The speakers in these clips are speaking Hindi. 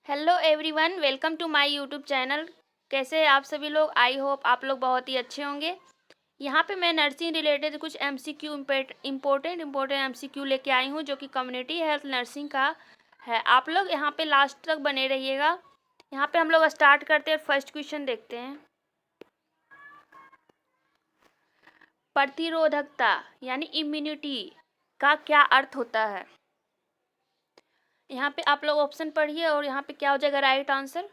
Hello everyone, welcome to my YouTube channel. कैसे हैं आप सभी लोग? आई होप आप लोग बहुत ही अच्छे होंगे। यहाँ पे मैं नर्सिंग रिलेटेड कुछ एमसीक्यू इम्पोर्टेंट एमसीक्यू लेके आई हूँ, जो कि कम्युनिटी हेल्थ नर्सिंग का है। आप लोग यहाँ पे लास्ट तक बने रहिएगा। यहाँ पे हम लोग स्टार्ट करते हैं। फर्स्ट क्वेश्चन देखते हैं। प्रतिरोधकता यानी इम्यूनिटी का क्या अर्थ होता है? यहाँ पे आप लोग ऑप्शन पढ़िए और यहाँ पे क्या हो जाएगा राइट आंसर।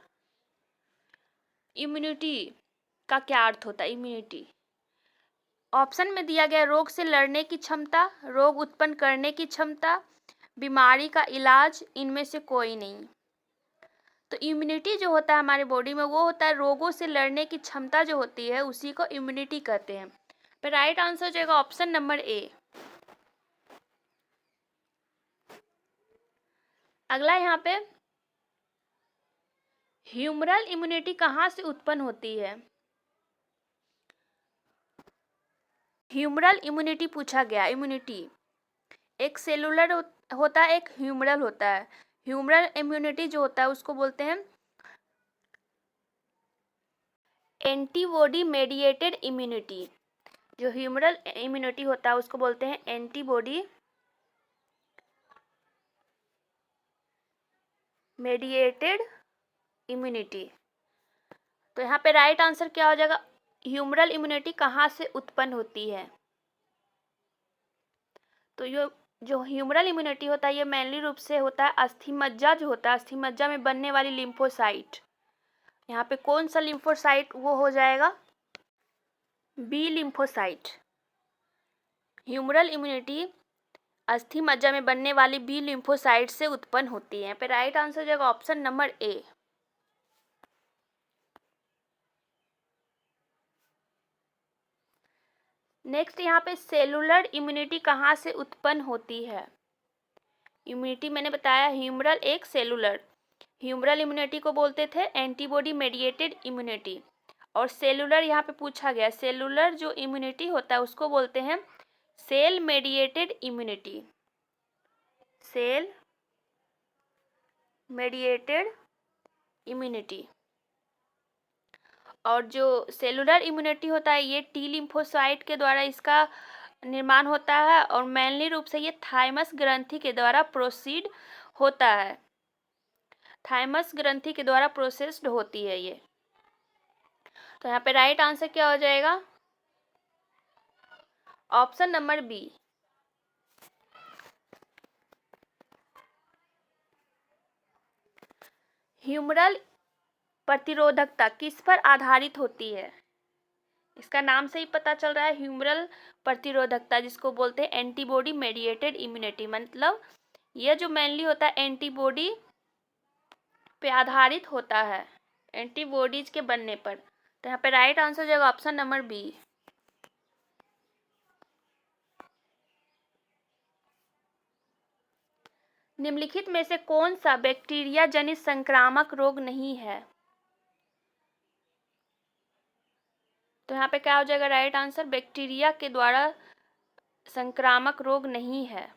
इम्यूनिटी का क्या अर्थ होता है? इम्यूनिटी ऑप्शन में दिया गया रोग से लड़ने की क्षमता, रोग उत्पन्न करने की क्षमता, बीमारी का इलाज, इनमें से कोई नहीं। तो इम्यूनिटी जो होता है हमारे बॉडी में, वो होता है रोगों से लड़ने की क्षमता जो होती है, उसी को इम्यूनिटी कहते हैं। फिर राइट आंसर हो जाएगा ऑप्शन नंबर ए। अगला यहाँ पे ह्यूमरल इम्यूनिटी कहाँ से उत्पन्न होती है? ह्यूमरल इम्यूनिटी पूछा गया। इम्यूनिटी एक सेलुलर होता है, एक ह्यूमरल होता है। ह्यूमरल इम्यूनिटी जो होता है उसको बोलते हैं एंटीबॉडी मेडिएटेड इम्यूनिटी। जो ह्यूमरल इम्यूनिटी होता है उसको बोलते हैं एंटीबॉडी मेडिएटेड इम्यूनिटी। तो यहाँ पे राइट आंसर क्या हो जाएगा? ह्यूमरल इम्यूनिटी कहाँ से उत्पन्न होती है? तो ये जो ह्यूमरल इम्यूनिटी होता है, ये मेनली रूप से होता है अस्थि मज्जा जो होता है, अस्थि मज्जा में बनने वाली लिम्फोसाइट। यहाँ पे कौन सा लिम्फोसाइट वो हो जाएगा? B lymphocyte. ह्यूमरल इम्यूनिटी अस्थि मज्जा में बनने वाली बी लिम्फोसाइट से उत्पन्न होती है। फिर राइट आंसर हो जाएगा ऑप्शन नंबर ए। नेक्स्ट यहाँ पे सेलुलर इम्यूनिटी कहाँ से उत्पन्न होती है? इम्यूनिटी मैंने बताया ह्यूमरल एक सेलुलर। ह्यूमरल इम्यूनिटी को बोलते थे एंटीबॉडी मेडिएटेड इम्यूनिटी, और सेलुलर यहाँ पे पूछा गया। सेलुलर जो इम्यूनिटी होता है उसको बोलते हैं cell mediated immunity. Cell mediated immunity. और जो सेलुलर इम्यूनिटी होता है, ये टी लिम्फोसाइट के द्वारा इसका निर्माण होता है, और मेनली रूप से ये थाइमस ग्रंथि के द्वारा प्रोसीड होता है। थाइमस ग्रंथि के द्वारा प्रोसेस्ड होती है ये। तो यहाँ पे राइट आंसर क्या हो जाएगा? Option number B. ह्यूमरल प्रतिरोधकता किस पर आधारित होती है? इसका नाम से ही पता चल रहा है, ह्यूमरल प्रतिरोधकता, जिसको बोलते हैं एंटीबॉडी मेडिएटेड इम्यूनिटी। मतलब यह जो मेनली होता है एंटीबॉडी पे आधारित होता है, एंटीबॉडीज के बनने पर। तो यहाँ पे राइट आंसर हो जाएगा ऑप्शन नंबर बी। निम्नलिखित में से कौन सा बैक्टीरिया जनित संक्रामक रोग नहीं है? तो यहाँ पे क्या हो जाएगा राइट आंसर? बैक्टीरिया के द्वारा संक्रामक रोग नहीं है।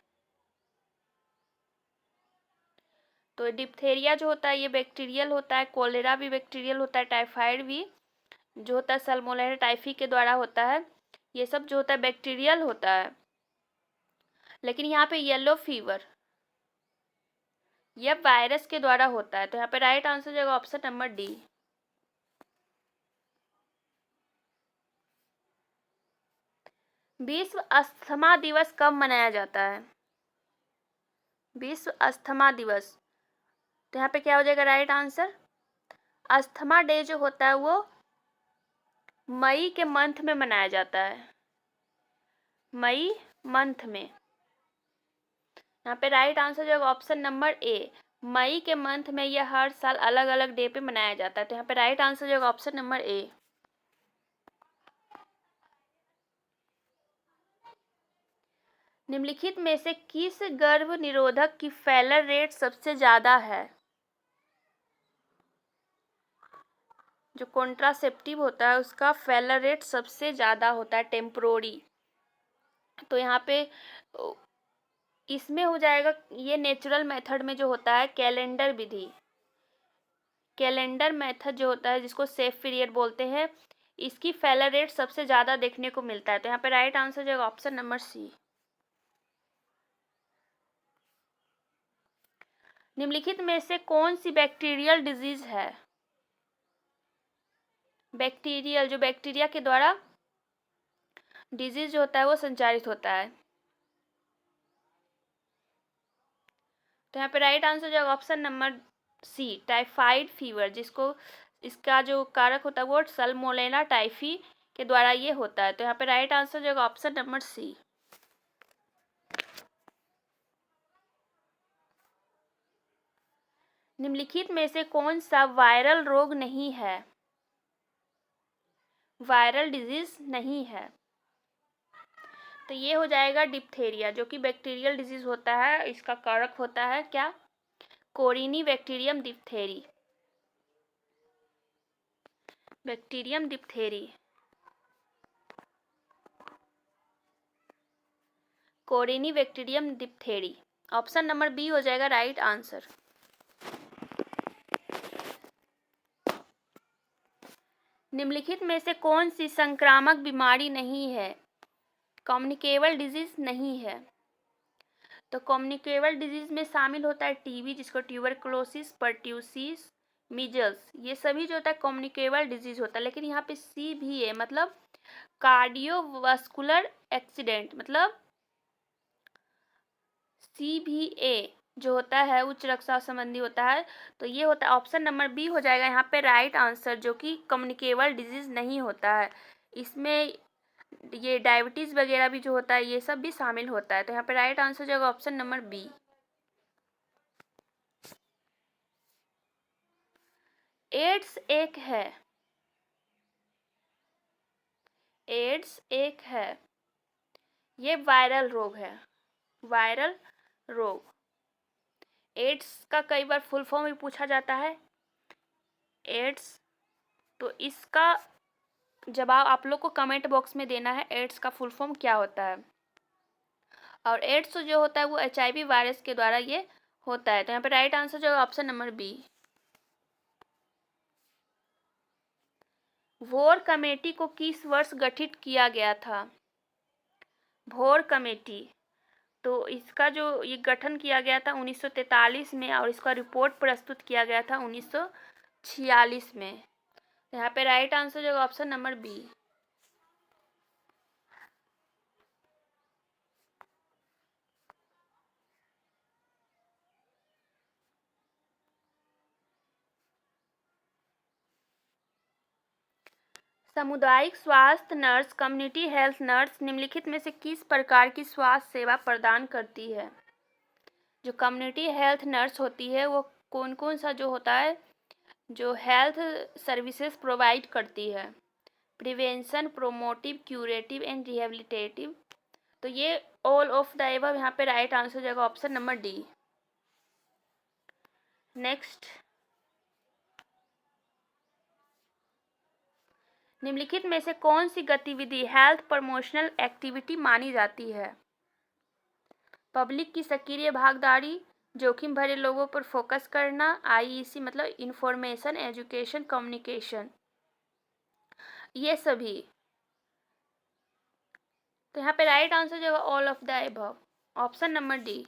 तो डिप्थेरिया जो होता है ये बैक्टीरियल होता है, कोलेरा भी बैक्टीरियल होता है, टाइफाइड भी जो होता है सल्मोनेला टाइफी के द्वारा होता है। ये सब जो होता है बैक्टीरियल होता है। लेकिन यहाँ पे येलो फीवर यह वायरस के द्वारा होता है। तो यहाँ पे राइट आंसर हो जाएगा ऑप्शन नंबर डी। विश्व अस्थमा दिवस कब मनाया जाता है? विश्व अस्थमा दिवस। तो यहाँ पे क्या हो जाएगा राइट आंसर? अस्थमा डे जो होता है वो मई के मंथ में मनाया जाता है। मई मंथ में। यहाँ पे राइट आंसर जो है ऑप्शन नंबर ए। मई के मंथ में यह हर साल अलग अलग डे पे मनाया जाता है। तो यहाँ पे राइट आंसर जो है ऑप्शन नंबर ए। निम्नलिखित में से किस गर्भ निरोधक की फेलर रेट सबसे ज्यादा है? जो कॉन्ट्रासेप्टिव होता है उसका फेलर रेट सबसे ज्यादा होता है, टेम्प्रोरी। तो यहाँ पे इसमें हो जाएगा, ये नेचुरल मेथड में जो होता है कैलेंडर विधि। कैलेंडर मेथड जो होता है जिसको सेफ पीरियड बोलते हैं, इसकी फेलर रेट सबसे ज़्यादा देखने को मिलता है। तो यहाँ पे राइट आंसर जो ऑप्शन नंबर सी। निम्नलिखित में से कौन सी बैक्टीरियल डिजीज है? बैक्टीरियल, जो बैक्टीरिया के द्वारा डिजीज जो होता है वो संचारित होता है। तो यहाँ पे राइट आंसर जो option number C, typhoid fever, जिसको इसका जो कारक होता है वो सल्मोनेला टाइफी के द्वारा ये होता है। तो यहाँ पे राइट आंसर जो ऑप्शन नंबर सी। निम्नलिखित में से कौन सा वायरल रोग नहीं है? वायरल डिजीज नहीं है, तो ये हो जाएगा डिप्थेरिया, जो कि बैक्टीरियल डिजीज होता है। इसका कारक होता है क्या? Corynebacterium diphtheriae, bacterium diphtheriae, corynebacterium diphtheriae. Option number B हो जाएगा राइट आंसर। निम्नलिखित में से कौन सी संक्रामक बीमारी नहीं है? कम्युनिकेबल डिजीज नहीं है। तो कम्युनिकेबल डिजीज में शामिल होता है टीबी, जिसको ट्यूबरकुलोसिस, पर्ट्यूसिस, मीजल्स, ये सभी जो होता है कम्युनिकेबल डिजीज होता है। लेकिन यहाँ पे सी भी है, मतलब कार्डियोवास्कुलर एक्सीडेंट, मतलब सी भी ए जो होता है उच्च रक्तचाप संबंधी होता है। तो ये होता है ऑप्शन नंबर बी हो जाएगा यहाँ पे राइट आंसर, जो कि कम्युनिकेबल डिजीज नहीं होता है। इसमें ये डायबिटीज वगैरह भी जो होता है ये सब भी शामिल होता है। तो यहाँ पे राइट आंसर जो ऑप्शन नंबर बी। एड्स एक है, एड्स एक है, ये वायरल रोग है, वायरल रोग। एड्स का कई बार फुल फॉर्म भी पूछा जाता है, एड्स। तो इसका जवाब आप लोग को कमेंट बॉक्स में देना है, एड्स का फुल फॉर्म क्या होता है। और एड्स जो होता है वो HIV वायरस के द्वारा ये होता है। तो यहाँ पे राइट आंसर जो है ऑप्शन नंबर बी। भोर कमेटी को किस वर्ष गठित किया गया था? भोर कमेटी, तो इसका जो ये गठन किया गया था 1943 में, और इसका रिपोर्ट प्रस्तुत किया गया था 1946 में। यहाँ पे राइट आंसर जो ऑप्शन नंबर बी। सामुदायिक स्वास्थ्य नर्स, कम्युनिटी हेल्थ नर्स निम्नलिखित में से किस प्रकार की स्वास्थ्य सेवा प्रदान करती है? जो कम्युनिटी हेल्थ नर्स होती है वो कौन कौन सा जो होता है जो हेल्थ सर्विसेज प्रोवाइड करती है? Prevention, promotive, curative and rehabilitative. तो ये ऑल ऑफ द एबव यहाँ पे राइट आंसर हो जाएगा ऑप्शन नंबर डी। नेक्स्ट, निम्नलिखित में से कौन सी गतिविधि हेल्थ प्रमोशनल एक्टिविटी मानी जाती है? पब्लिक की सक्रिय भागीदारी, जोखिम भरे लोगों पर फोकस करना, IEC मतलब इंफॉर्मेशन एजुकेशन कम्युनिकेशन, ये सभी। तो यहाँ पे राइट आंसर जो है all of the above, option number D.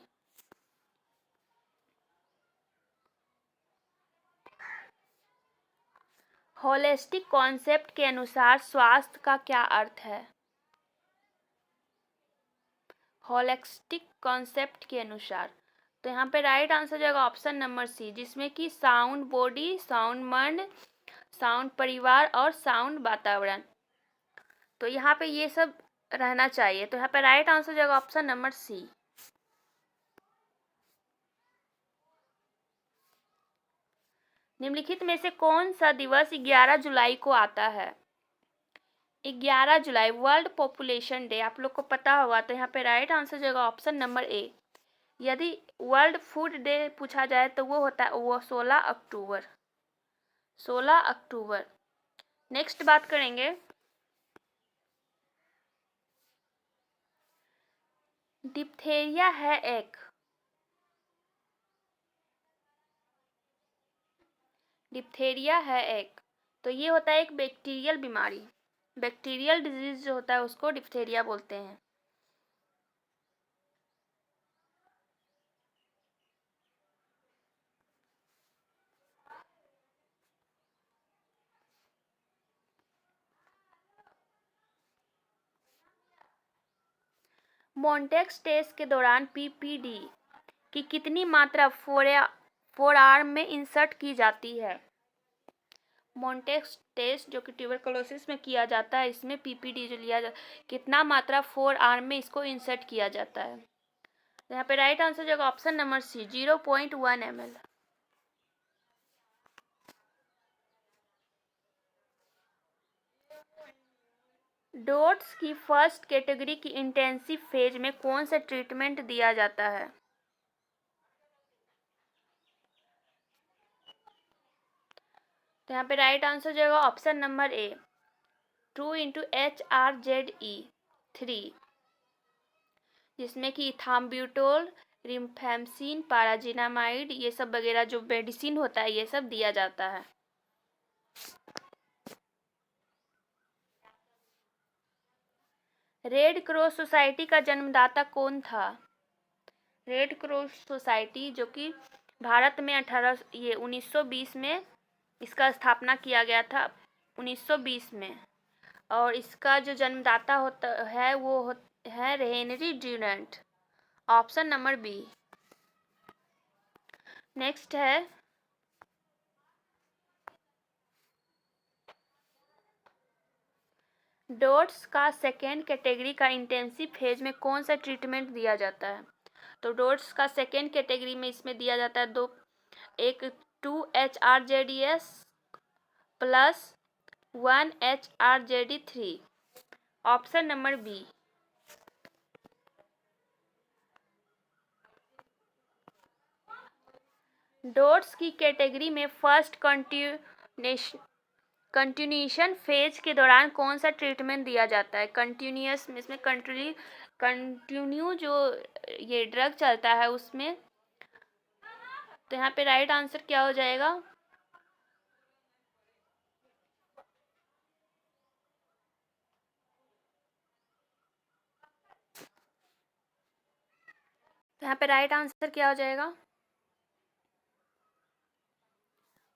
Holistic concept के अनुसार स्वास्थ्य का क्या अर्थ है? होलिस्टिक कॉन्सेप्ट के अनुसार, तो यहाँ पे राइट आंसर जाएगा ऑप्शन नंबर सी, जिसमें कि साउंड बॉडी, साउंड मन, साउंड परिवार और साउंड वातावरण। तो यहाँ पे ये सब रहना चाहिए। तो यहाँ पे राइट आंसर जाएगा ऑप्शन नंबर सी। निम्नलिखित में से कौन सा दिवस 11 जुलाई को आता है? 11 जुलाई वर्ल्ड पॉपुलेशन डे, आप लोग को पता होगा। तो यहाँ पे राइट आंसर जाएगा ऑप्शन नंबर ए। यदि वर्ल्ड फूड डे पूछा जाए तो वो होता है वो 16 अक्टूबर, 16 अक्टूबर। नेक्स्ट बात करेंगे, डिप्थेरिया है एक, डिप्थेरिया है एक, तो ये होता है एक बैक्टीरियल बीमारी, बैक्टीरियल डिजीज जो होता है उसको डिप्थेरिया बोलते हैं। मॉन्टेक्स टेस्ट के दौरान पीपीडी की कितनी मात्रा फोरआर्म में इंसर्ट की जाती है? मॉन्टेक्स टेस्ट जो कि ट्यूबरकुलोसिस में किया जाता है, इसमें पीपीडी जो लिया कितना मात्रा फोरआर्म में इसको इंसर्ट किया जाता है? यहाँ पे राइट आंसर जो option number C 0.1 ml। DOTS की फर्स्ट कैटेगरी की इंटेंसिव फेज में कौन सा ट्रीटमेंट दिया जाता है? तो यहाँ पे राइट आंसर जो होगा ऑप्शन नंबर ए 2 × HRZE3, जिसमें कि इथाम्ब्यूटोल, रिम्फैम्सिन, पाराजिनामाइड ये सब वगैरह जो मेडिसिन होता है ये सब दिया जाता है। रेड क्रॉस सोसाइटी का जन्मदाता कौन था? रेड क्रॉस सोसाइटी जो कि भारत में 1920 में इसका स्थापना किया गया था, 1920 में, और इसका जो जन्मदाता होता है वो है Henry Dunant, option number B. Next है डोट्स का सेकेंड कैटेगरी का इंटेंसिव फेज में कौन सा ट्रीटमेंट दिया जाता है? तो डोट्स का सेकेंड कैटेगरी में इसमें दिया जाता है एक 2 HRZES plus 1 HRZE3, option number B. DOTS की कैटेगरी में फर्स्ट कंटिन्यूएशन फेज के दौरान कौन सा ट्रीटमेंट दिया जाता है? कंटिन्यूअस में इसमें कंटिन्यू जो ये ड्रग चलता है उसमें, तो यहाँ पे राइट आंसर क्या हो जाएगा? तो यहाँ पे राइट आंसर क्या हो जाएगा?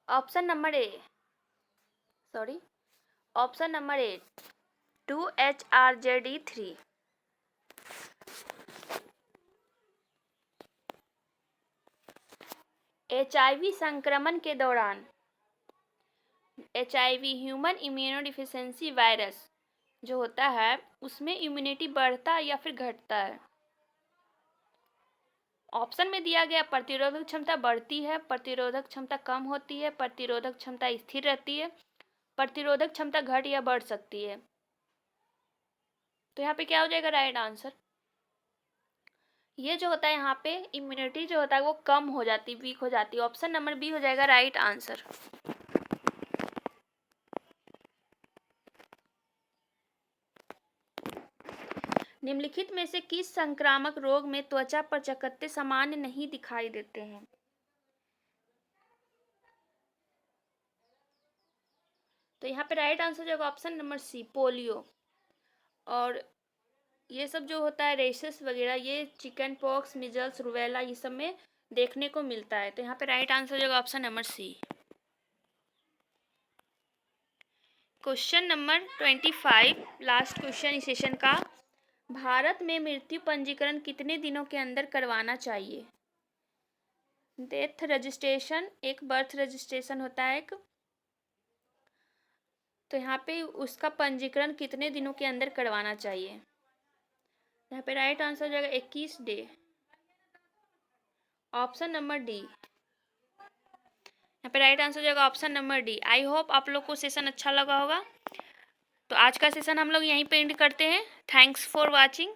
Option number A 2 HRZE3। HIV संक्रमण के दौरान HIV ह्यूमन इम्यूनोडिफिशियेंसी वायरस जो होता है उसमें इम्यूनिटी बढ़ता है या फिर घटता है? ऑप्शन में दिया गया प्रतिरोधक क्षमता बढ़ती है, प्रतिरोधक क्षमता कम होती है, प्रतिरोधक क्षमता स्थिर रहती है, प्रतिरोधक क्षमता घट या बढ़ सकती है। तो यहाँ पे क्या हो जाएगा राइट आंसर? ये जो होता है यहाँ पे इम्यूनिटी जो होता है वो कम हो जाती, वीक हो जाती है, ऑप्शन नंबर बी हो जाएगा राइट आंसर। निम्नलिखित में से किस संक्रामक रोग में त्वचा पर चकत्ते सामान्य नहीं दिखाई देते हैं? तो यहाँ पे राइट आंसर जो होगा ऑप्शन नंबर सी पोलियो। और ये सब जो होता है रेशेस वगैरह ये चिकन पॉक्स, मिजल्स, रूबेला ये सब में देखने को मिलता है। तो यहाँ पे राइट आंसर जो होगा option number C. Question number 25 last question इस सेशन का। भारत में मृत्यु पंजीकरण कितने दिनों के अंदर करवाना चाहिए? डेथ रजिस्ट्रेशन एक, बर्थ रजिस्ट्रेशन होता है एक, तो यहाँ पे उसका पंजीकरण कितने दिनों के अंदर करवाना चाहिए? यहाँ पे राइट आंसर हो जाएगा 21 डे, ऑप्शन नंबर डी। यहाँ पे राइट आंसर हो जाएगा option number D. I hope आप लोग को सेशन अच्छा लगा होगा। तो आज का सेशन हम लोग यहीं पे एंड करते हैं। Thanks for watching.